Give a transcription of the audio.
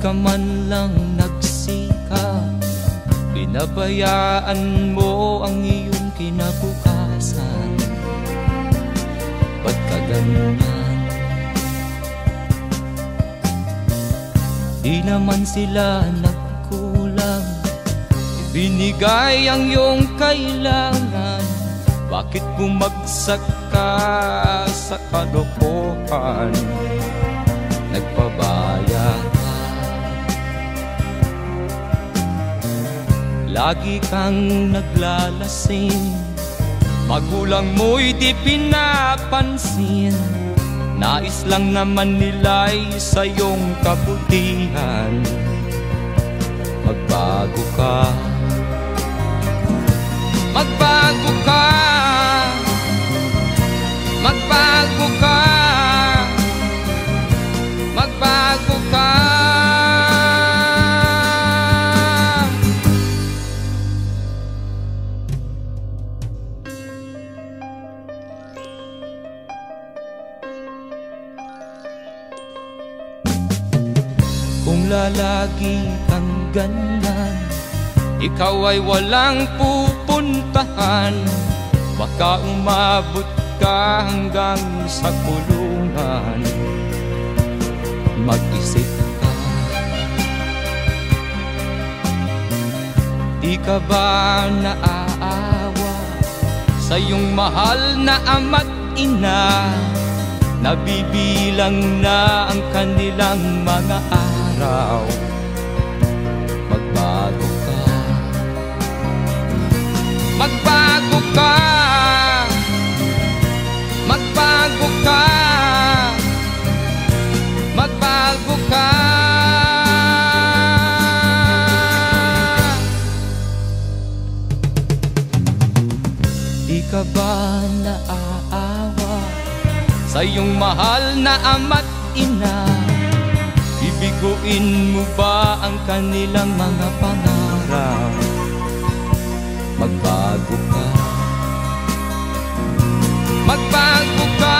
ka man lang nagsikap, pinabayaan mo ang iyong kinabukasan. Ba't ka ganyan? Di naman sila nagkulang, ibinigay ang iyong kailangan. Bakit bumagsak ka sa kalokohan? Nagpabaya ka, lagi kang naglalasing, magulang mo'y di pinapansin. Nais lang naman nila'y sa iyong kabutihan. Magbago ka, magbago ka, magbago ka, magbago ka. Kung lalagi kang ganyan, ikaw ay walang pupuntahan. Baka umabot ka hanggang sa kulungan. Mag-isip ka, di ka ba naaawa sa iyong mahal na ama't ina? Nabibilang na ang kanilang mga araw. Magbago ka, magbago ka, magbago ka, magbago ka. Di ka ba naaawa sa iyong mahal na ama't ina? Bibiguin mo ba ang kanilang mga pangarap? Magbago ka, magbago ka.